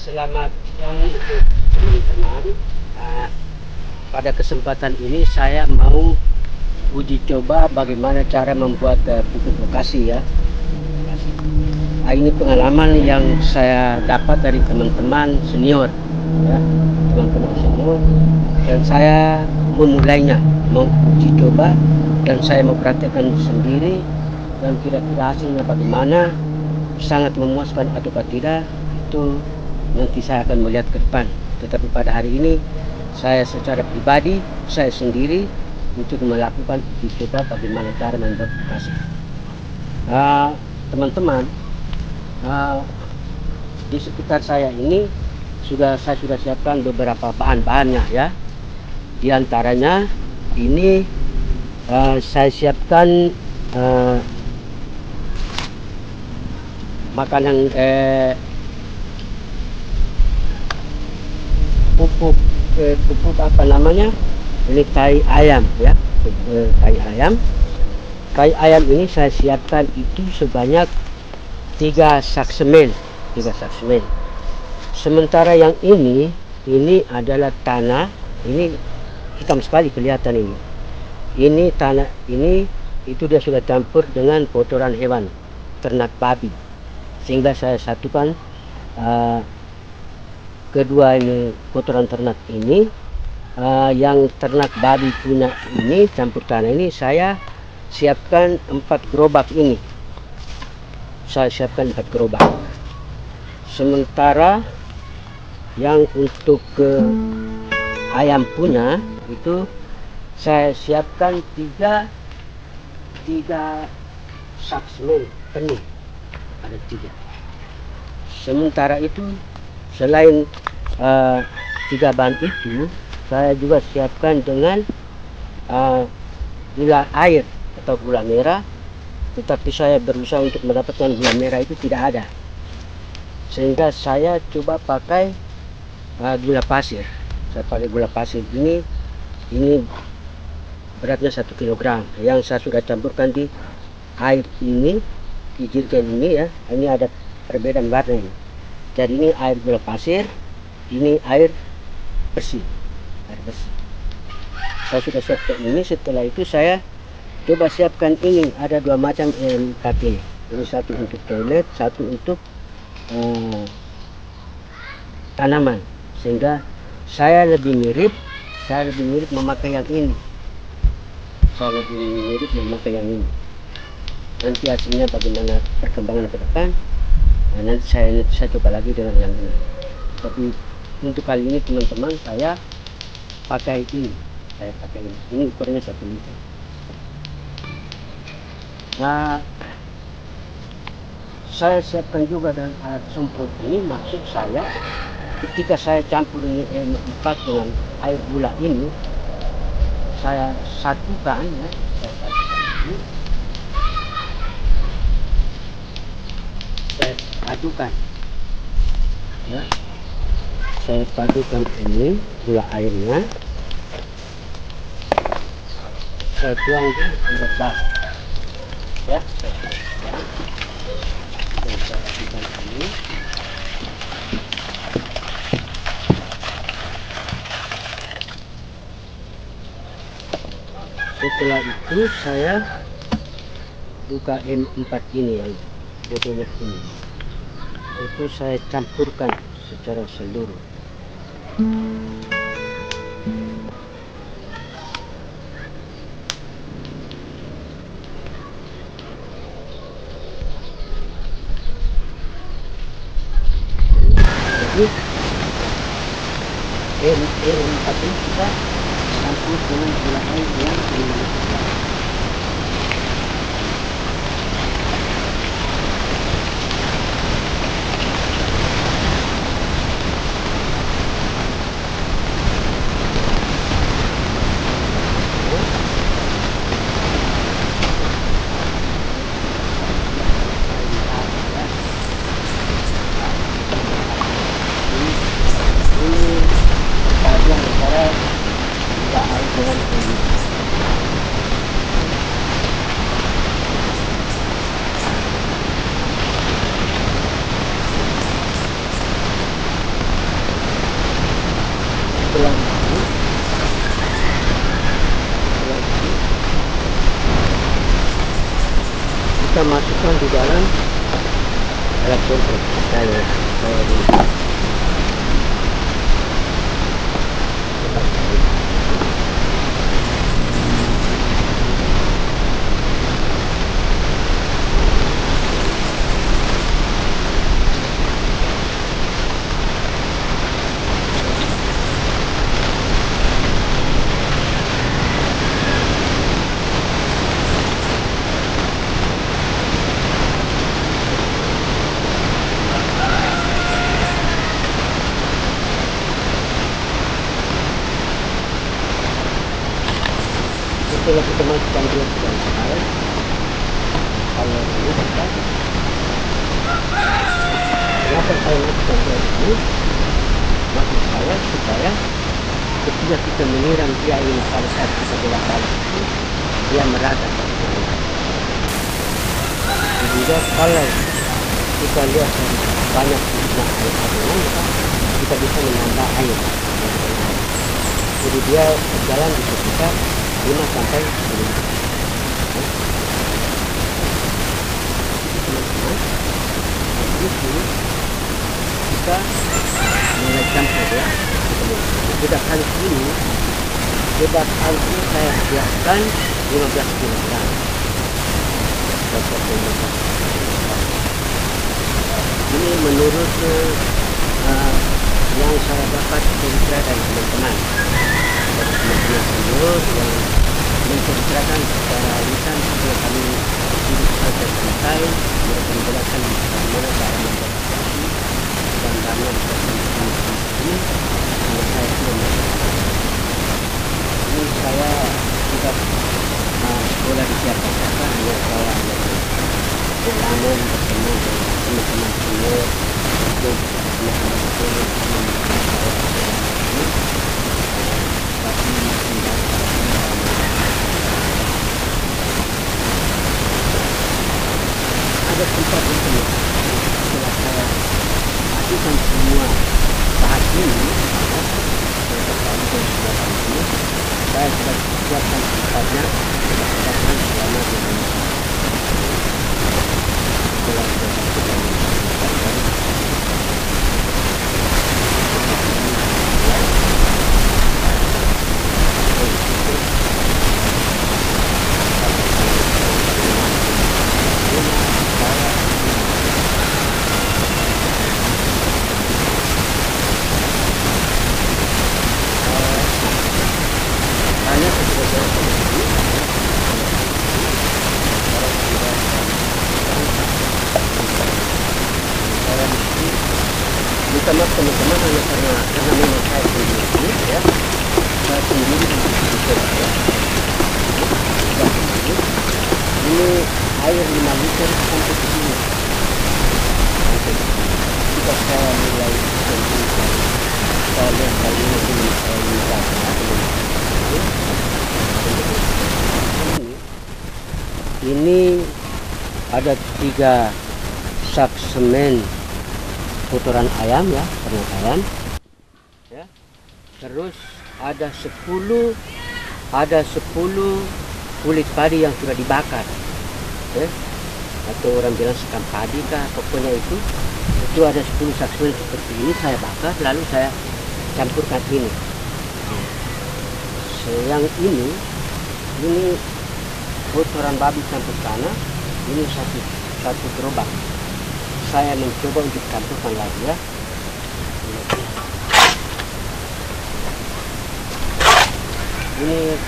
Selamat siang untuk teman-teman. Pada kesempatan ini saya mau uji coba bagaimana cara membuat pupuk lokasi ya. Ini pengalaman yang saya dapat dari teman-teman senior ya, teman-teman senior, dan saya memulainya, mau uji coba dan saya mempraktekkan sendiri, dan kira-kira hasilnya bagaimana, sangat memuaskan atau tidak, itu nanti saya akan melihat ke depan. Tetapi pada hari ini saya secara pribadi, saya sendiri untuk melakukan uji coba bagaimana cara membuat lokasi. Teman-teman, di sekitar saya ini saya sudah siapkan beberapa bahan-bahannya ya. Di antaranya ini saya siapkan makanan pupuk apa namanya, ini tai ayam ya, tai ayam ini saya siapkan itu sebanyak 3 sak semen. Sementara yang ini adalah tanah, ini hitam sekali kelihatan ini tanah ini, itu dia sudah campur dengan kotoran hewan ternak babi, sehingga saya satukan kedua ini kotoran ternak ini, yang ternak babi punya ini campur tanah ini saya siapkan 4 gerobak ini. Saya siapkan 4 gerobak. Sementara yang untuk ayam punya itu saya siapkan 3 sak semen penuh, ada 3. Sementara itu selain 3 bahan itu, saya juga siapkan dengan gula air atau gula merah, tetapi saya berusaha untuk mendapatkan gula merah itu tidak ada, sehingga saya coba pakai gula pasir. Saya pakai gula pasir ini beratnya 1 kg yang saya sudah campurkan di air ini, di jerigen ini ya. Ini ada perbedaan warna ini. Jadi ini air gula pasir, ini air bersih. Saya sudah siapkan ini. Setelah itu saya coba siapkan ini, ada 2 macam NPK. Ini satu untuk toilet, satu untuk tanaman, sehingga saya lebih mirip memakai yang ini. Nanti hasilnya bagaimana perkembangan ke depan, nanti saya coba lagi dengan yang ini. Tapi untuk kali ini teman-teman, saya pakai ini. Ini ukurannya 1 liter. Nah, saya siapkan juga dan alat semprot ini. Maksud saya, ketika saya campur ini NPK dengan air gula ini, saya satukan ya, saya padukan ini gula airnya, saya tuang di bak ya, saya padukan ini. Setelah itu saya buka M4 ini yang botolnya ini, itu saya campurkan secara seluruh. Jadi M4 ini kita campur dengan gula air yang antara gula air dengan sebelah ini, kita masukkan di dalam alat kompres saya ini. Setelah kita masukkan dia ke dalam air, kalau ini kita, kenapa saya masukkan dia ini? Maksud saya supaya ketika kita menyiram dia ini pada saat kita bolak-balik itu, dia merata. Juga kalau kita lihat banyak air adonan, kita bisa menambah air. Jadi dia berjalan di sekitar 5 sampai 10 menit. Di sini kita mulai campur ya. Sudah kali ini saya biarkan 15 kg. Ini menurut yang saya dapat cerita dari teman-teman senior yang menceritakan secara lisan supaya kami hidup sampai selesai. Mereka menjelaskan bagaimana cara membuat dan bagaimana ini saya ini saya juga sekolah di Jakarta, hanya saya berlamun bersama teman-teman senior untuk ada tempat untuk setelah saya lakukan semua tahap ini, saya sudah siapkan tempatnya selama 2 minggu. Setelah minta maaf teman-teman hanya karena memang saya sendiri ya, saya sendiri ya. Ini air 5 liter sampai ke sini. Jika saya mulai sendiri, saya lihat kali ini saya minta ini ada 3 sak semen kotoran ayam ya, ternak ayam ya. Terus ada 10 kulit padi yang sudah dibakar ya. Atau orang bilang sekam padi kah, pokoknya itu ada 10 sak semen seperti ini saya bakar, lalu saya campurkan ini. Yang ini kotoran babi campur tanah, ini satu gerobak. Saya mencoba untuk campurkan lagi ya. Ini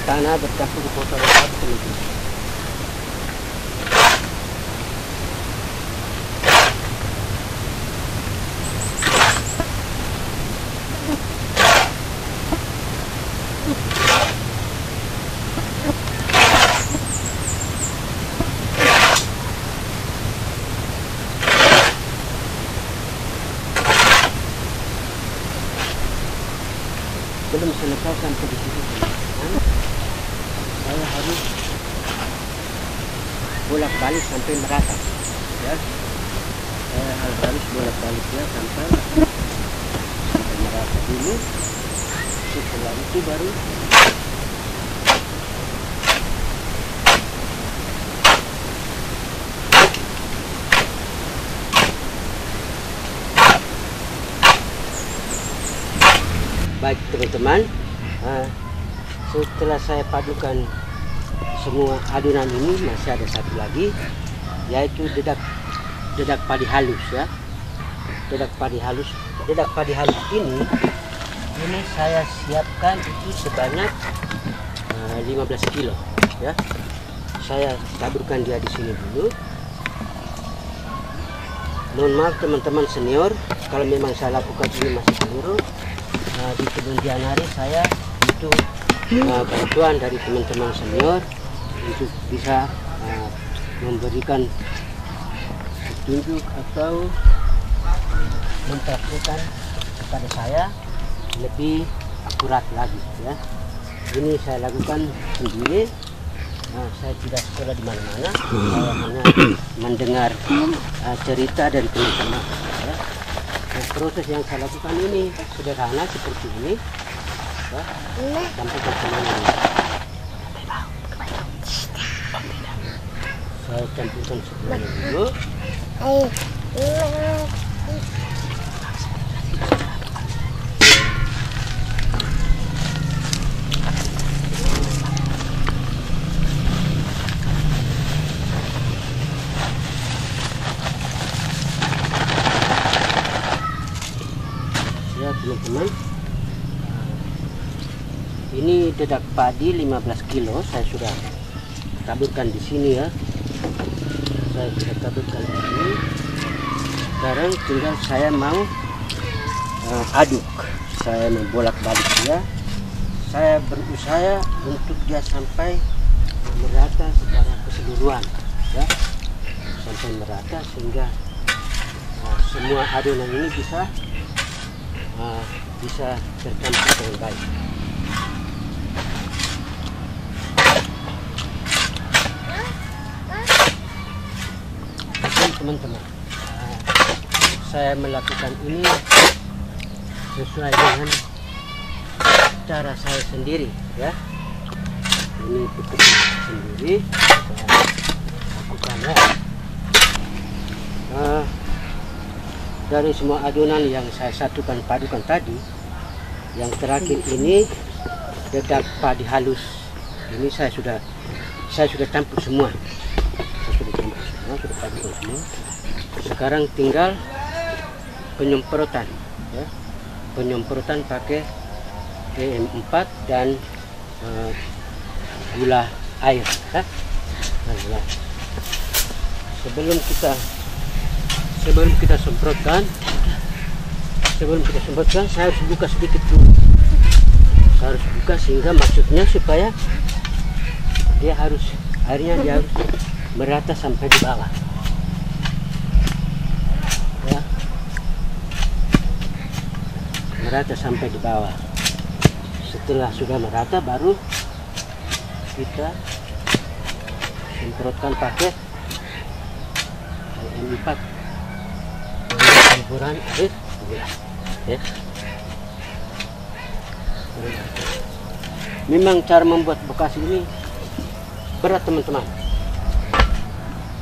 tanah bercampur kotoran babi. Belum selesai sampai di situ, saya harus bolak-balik sampai merata ya. Saya harus bolak-balik ya sampai merata dulu, Setelah itu baru baik teman-teman. Setelah saya padukan semua adonan ini, masih ada satu lagi, yaitu dedak padi halus ya. Dedak padi halus ini saya siapkan itu sebanyak 15 kilo ya. Saya taburkan dia di sini dulu. Mohon maaf teman-teman senior kalau memang saya lakukan ini masih keliru. Di kebun Dianari saya itu bantuan dari teman-teman senior untuk bisa memberikan petunjuk atau mempraktikkan kepada saya lebih akurat lagi ya. Ini saya lakukan sendiri. Saya tidak sekolah di mana-mana. Saya hanya mendengar cerita dari teman-teman ya. Proses yang saya lakukan ini sederhana seperti ini ya. Sampaikan semuanya. Saya campurkan semuanya dulu. Ya teman-teman, ini dedak padi 15 kilo saya sudah taburkan di sini ya. Saya sudah taburkan di sini. Sekarang tinggal saya mau aduk. Saya membolak-balik dia. Saya berusaha untuk dia sampai merata secara keseluruhan ya. Sampai merata sehingga semua adonan ini bisa tercampur dengan baik. Teman-teman, saya melakukan ini sesuai dengan cara saya sendiri ya. Ini pupuk sendiri saya lakukan ya. Dari semua adonan yang saya satukan padukan tadi, yang terakhir ini dedak padi halus ini saya sudah campur semua. Sudah padukan semua. Sekarang tinggal penyemprotan ya. Penyemprotan pakai PM4 dan gula air ya. Nah, sebelum kita semprotkan, saya harus buka sedikit dulu. Saya harus buka sehingga maksudnya supaya airnya dia harus merata sampai di bawah. Ya. Merata sampai di bawah. Setelah sudah merata baru kita semprotkan pakai PM4. Campuran air gula ya. Memang cara membuat bekas ini berat teman-teman.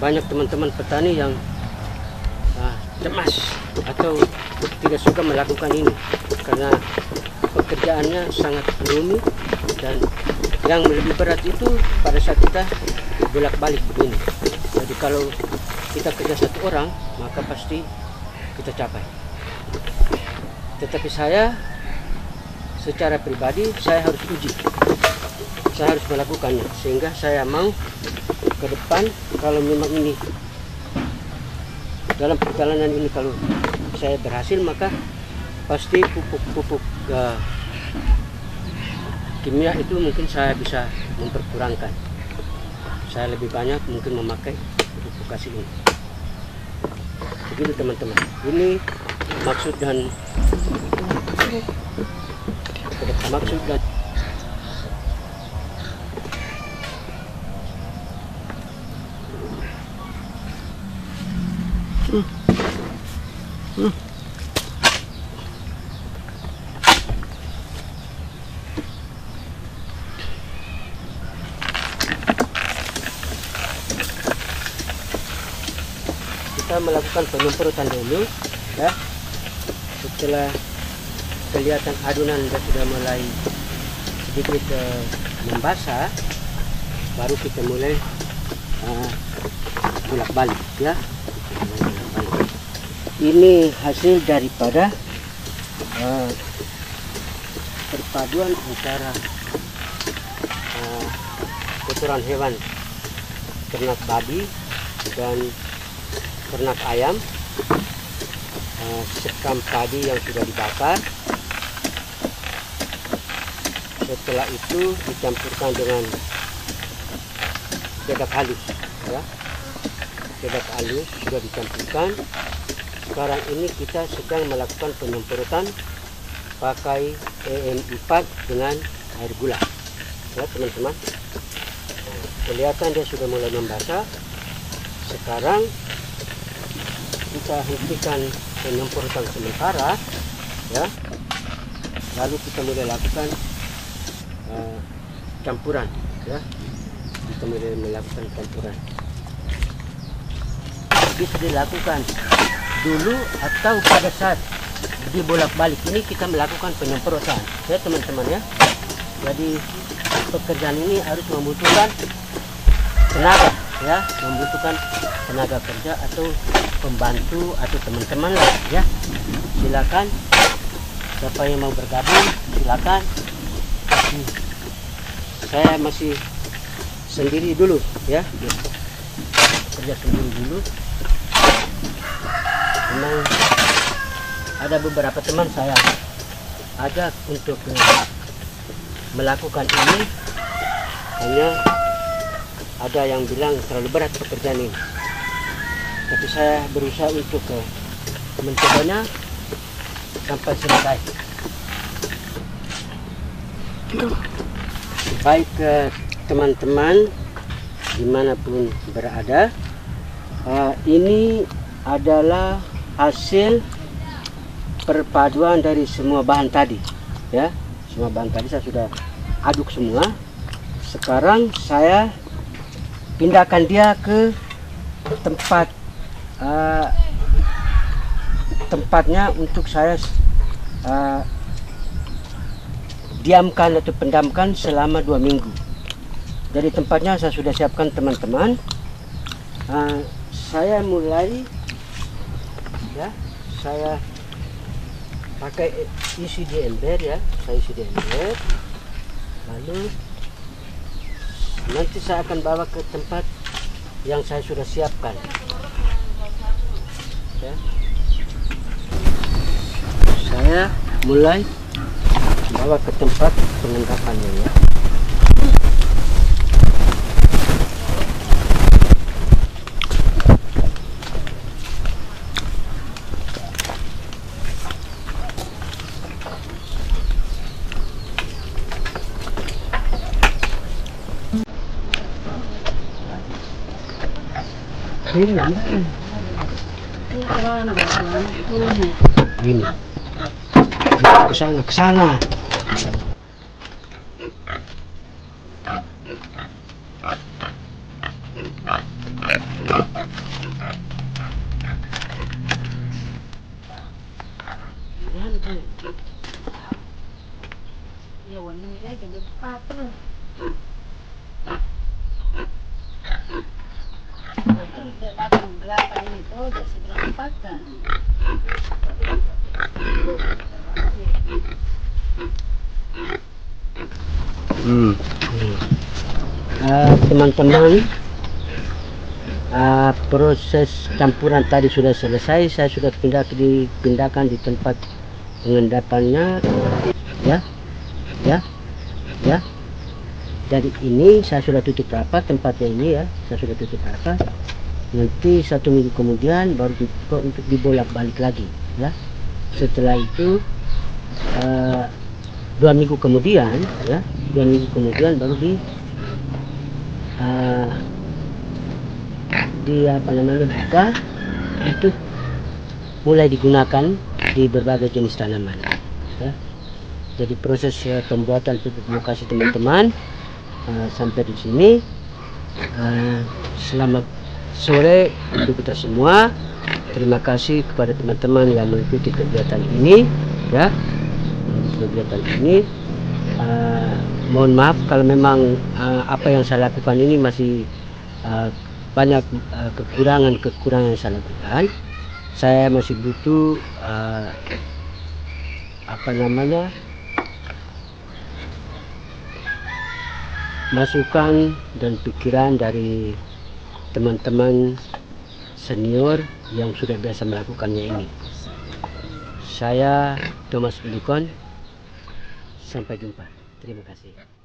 Banyak teman-teman petani yang cemas atau tidak suka melakukan ini karena pekerjaannya sangat rumit, dan yang lebih berat itu pada saat kita bolak-balik begini. Jadi kalau kita kerja satu orang maka pasti kita capai. Tetapi saya secara pribadi saya harus uji, saya harus melakukannya, sehingga saya mau ke depan kalau memang ini dalam perjalanan ini kalau saya berhasil, maka pasti pupuk kimia itu mungkin saya bisa memperkurangkan. Saya lebih banyak mungkin memakai pupuk kasih ini. Begitu teman-teman. Ini maksud dan kita melakukan penyemprotan dulu ya. Setelah kelihatan adonan sudah mulai sedikit membasah, baru kita mulai bolak-balik ya. Ini hasil daripada perpaduan antara kotoran hewan ternak babi dan ternak ayam, sekam padi yang sudah dibakar. Setelah itu dicampurkan dengan dedak halus ya. Dedak halus sudah dicampurkan. Sekarang ini kita sedang melakukan penyemprotan pakai EM4 dengan air gula ya teman-teman. Kelihatan dia sudah mulai membasah. Sekarang kita hentikan penyemprotan sementara ya, lalu kita mulai lakukan campuran ya. Kita mulai melakukan campuran. Bisa dilakukan dulu atau pada saat dibolak-balik ini kita melakukan penyemprotan ya teman-teman ya. Jadi pekerjaan ini harus membutuhkan tenaga ya, membutuhkan tenaga kerja atau pembantu atau teman-teman lah ya. Silakan siapa yang mau bergabung silakan. Saya masih sendiri dulu ya, kerja sendiri dulu. Memang ada beberapa teman saya ajak untuk melakukan ini, hanya ada yang bilang terlalu berat pekerjaan ini, tapi saya berusaha untuk mencobanya sampai selesai. Baik teman-teman dimanapun berada, ini adalah hasil perpaduan dari semua bahan tadi ya. Semua bahan tadi saya sudah aduk semua. Sekarang saya pindahkan dia ke tempat tempatnya untuk saya diamkan atau pendamkan selama 2 minggu. Jadi tempatnya saya sudah siapkan teman-teman. Saya mulai ya, saya pakai isi di ember ya, saya isi di ember, lalu nanti saya akan bawa ke tempat yang saya sudah siapkan ya. Saya mulai bawa ke tempat pengendapannya ya. Gini, ke sana. Teman-teman, proses campuran tadi sudah selesai. Saya sudah dipindahkan di tempat pengendapannya ya. Jadi ini saya sudah tutup rapat tempatnya ini ya, saya sudah tutup rapat. Nanti 1 minggu kemudian baru dibuka untuk dibolak-balik lagi ya. Setelah itu 2 minggu kemudian ya, 2 minggu kemudian baru di buka untuk mulai digunakan di berbagai jenis tanaman ya. Jadi proses pembuatan pupuk lokasi teman-teman sampai di sini. Selamat sore untuk kita semua. Terima kasih kepada teman-teman yang mengikuti kegiatan ini, ya. Kegiatan ini, mohon maaf kalau memang apa yang saya lakukan ini masih banyak kekurangan yang saya lakukan. Saya masih butuh masukan dan pikiran dari teman-teman senior yang sudah biasa melakukannya ini. Saya Thomas Bulikon, sampai jumpa. Terima kasih.